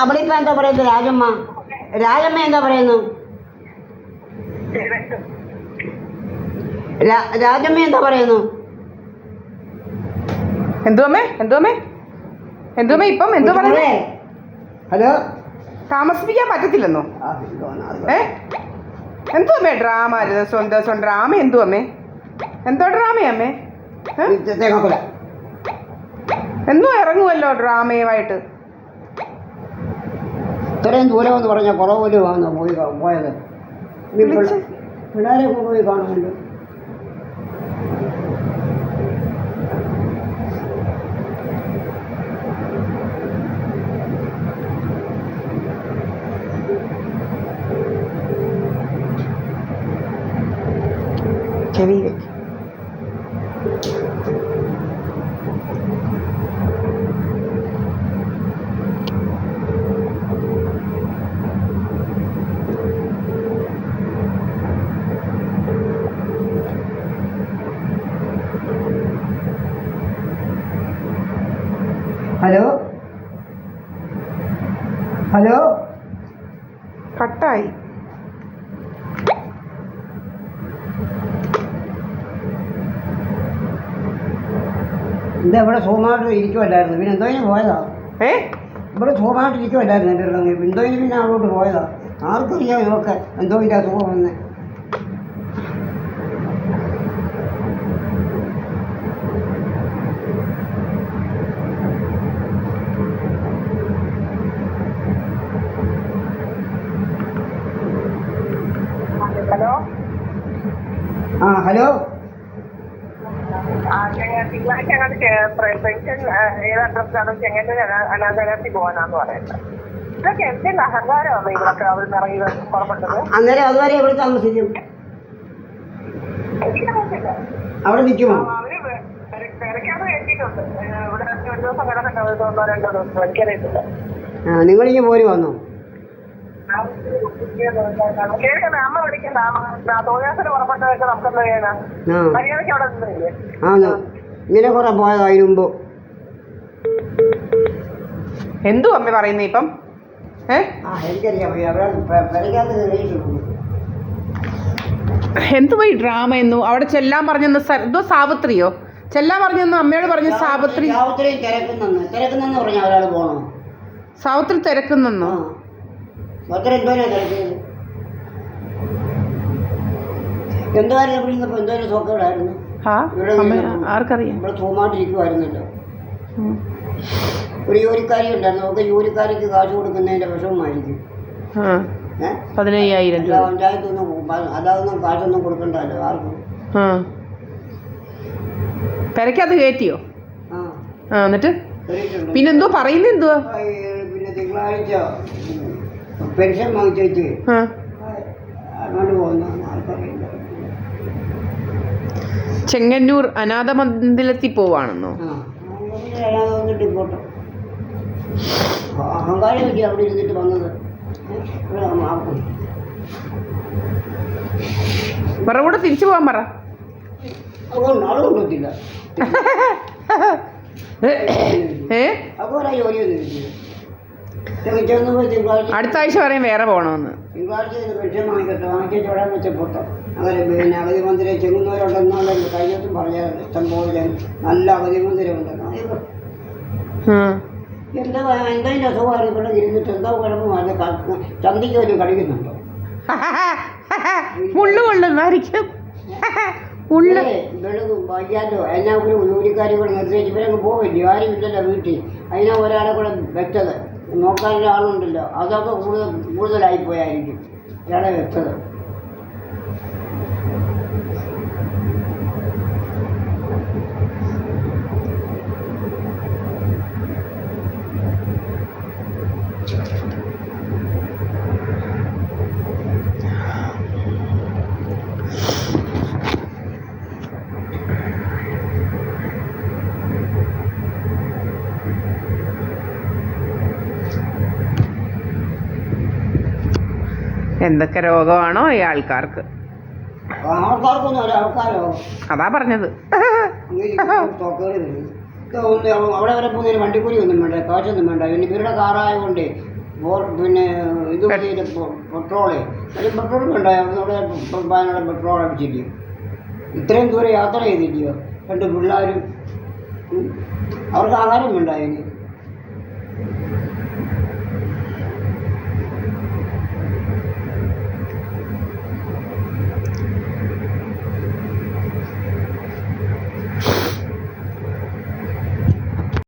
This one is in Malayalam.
അവളിപ്പോ എന്താ പറയുന്നത്? രാജമ്മ എന്താ പറയുന്നു? രാജമ്മ എന്താ പറയുന്നു? എന്തുവമ്മേ ഇപ്പം എന്തോ പറയുന്നേ? ഹലോ, താമസിപ്പിക്കാൻ പറ്റത്തില്ലെന്നോ? എന്തുവമ്മേ ഡ്രാമ? ദിവസം ഡ്രാമ എന്തുവമ്മേ? എന്തോ ഡ്രാമയമ്മേ? എന്നും ഇറങ്ങുമല്ലോ ഡ്രാമയുമായിട്ട്. ഇത്രയും ദൂരം എന്ന് പറഞ്ഞാൽ കുറവുമാണോ പോയത്? പിള്ളേരെ പോയി കാണുന്നുണ്ട്. ചെവി വെക്ക്. ഹലോ, കട്ടായി. എന്താ ഇവിടെ സുഖമായിട്ട് ഇരിക്കുമല്ലായിരുന്നു? പിന്നെ എന്തോ പോയതാ? ഇവിടെ സുഖമായിട്ട് ഇരിക്കുമല്ലായിരുന്നു എൻ്റെ അടുത്ത്. എന്തോ പിന്നെ അങ്ങോട്ട് പോയതാ? ആർക്കറിയാം ഇവക്കെ എന്തോ ഇല്ല സുഖം വന്നേ. ഹലോ, പെൻഷൻ ഏത് അഡ്രസ്സാണ്? ചെങ്ങന്നൂർ അനാഥാലയത്തിൽ പോകാനാന്ന് പറയുന്നത്. ഇതൊക്കെ എന്തിന്റെ അഹങ്കാരമാണ് ഇവരൊക്കെ അവിടെ നിന്ന് ഇറങ്ങി പുറപ്പെട്ടത്? അന്നേരം അതുവരെ എവിടെ താമസിക്കും? അവിടെ നിൽക്കുമോ? അവര് തിരക്കാതെ കേട്ടിട്ടുണ്ട്. ഇവിടെ ഒരു ദിവസം കിടക്കട്ടെ, 2 ദിവസം എനിക്കറിയത്തില്ല. നിങ്ങളിങ്ങ് പോര് വന്നോ? കേൾക്കണേ, അമ്മ വിളിക്കണ്ട. തോന്നിയാസിന് പുറപ്പെട്ടതൊക്കെ നമുക്കെന്താ ചെയ്യണം? മര്യാദയ്ക്ക് അവിടെ നിന്നില്ലേ? ഇങ്ങനെ കുറെ പോയതാ അതിന് മുമ്പ്. എന്തു അമ്മ പറയുന്നേ ഇപ്പം? എന്തുവാ ഈ ഡ്രാമ? എന്നു അവിടെ ചെല്ലാൻ പറഞ്ഞെന്ന് എന്തോ സാവിത്രിയോ ചെല്ലാൻ പറഞ്ഞെന്ന് അമ്മയോട് പറഞ്ഞു. സാവിത്രി സാവിത്രി തിരക്കുന്നെന്നോ? ആർക്കറിയാം. ഇവിടെ സുഖമായിട്ടിരിക്കുമായിരുന്നല്ലോ. ഒരു ജോലിക്കാരി ഉണ്ടായിരുന്നു. നമുക്ക് ജോലിക്കാരിക്ക് കാശ് കൊടുക്കുന്നതിന്റെ വിഷമമായിരിക്കും. 15,000 രൂപ പഞ്ചായത്തൊന്നും അല്ലാതൊന്നും കാശൊന്നും കൊടുക്കണ്ടല്ലോ ആർക്കും. പെരക്കകത്ത് കയറ്റിയോ? എന്നിട്ട് പിന്നെന്തോ പറയുന്നത്? എന്തുവാ? പിന്നെ തിങ്കളാഴ്ച പെൻഷൻ വാങ്ങിച്ചു അങ്ങോട്ട് പോകുന്ന ആർക്കറിയില്ല. ചെങ്ങന്നൂർ അനാഥ മന്ദിരത്തിൽ പോവാണെന്നോ? വന്നിട്ട് ഇങ്ങോട്ടോ അഹങ്കാരം പറ്റി അവിടെ ഇരുന്നിട്ട് വന്നത്. പറ കൂടെ തിരിച്ചു പോകാൻ പറ. അതുകൊണ്ട് ആൾ കൊണ്ടുവത്തില്ല. അതുപോലെ ജോലിയൊന്നും ഇല്ല. അടുത്ത ആഴ്ച പറയും വേറെ പോകണമെന്ന്. തിങ്കളാഴ്ച പെൻഷൻ വാങ്ങിക്കട്ടെ, വാങ്ങിച്ചു വിടാൻ വെച്ചപ്പോട്ടോ അങ്ങനെ പിന്നെ അവധി മന്ദിരം ചെങ്ങുന്നവരുണ്ടെന്നുണ്ടെങ്കിൽ കഴിഞ്ഞ ദിവസം പറഞ്ഞാൽ ഇഷ്ടം പോലെ നല്ല അവധി മന്ദിരം ഉണ്ടെന്ന്. എന്താ എന്തതിൻ്റെ അസുഖമാണ് ഇവിടെ ഇരുന്നിട്ട് എന്തോ കുഴപ്പമാണ്? ചന്തിക്ക് ഒരു കടിക്കുന്നുണ്ടോ? മുള്ളു കൊള്ളുന്നായിരിക്കും. വെളുകും വയ്യാലോ. എന്നാ ഒരു ജോലിക്കാരി കൂടെ നിർദ്ദേശിച്ച് ഇവരങ്ങ് പോവില്ലയോ? ആരും ഇല്ലല്ലോ വീട്ടിൽ. അതിനാ ഒരാളെ കൂടെ വെച്ചത്. നോക്കാനൊരാളുണ്ടല്ലോ. അതൊക്കെ കൂടുതലായിപ്പോയായിരിക്കും ഒരാളെ വെച്ചത്. എന്തൊക്കെ രോഗമാണോ ഈ ആൾക്കാർക്ക്? ആൾക്കാർക്കൊന്നും ഒരാൾക്കാരോ? അതാ പറഞ്ഞത്. തൊക്കേട് വരുന്നത് അവിടെ വരെ പോകുന്നതിന് വണ്ടിക്കൂലി ഒന്നും വേണ്ട, കാശൊന്നും വേണ്ട. പിന്നെ ഇവരുടെ കാറായതുകൊണ്ട് പിന്നെ ഇത് പെട്രോള് ഒരു പെട്രോൾ വേണ്ട. അവിടെ അതിനുള്ള പെട്രോൾ അടിച്ചില്ലയോ, ഇത്രയും ദൂരം യാത്ര ചെയ്തില്ലയോ 2 പിള്ളേരും. അവർക്ക് ആഹാരം വേണ്ട അതിന്.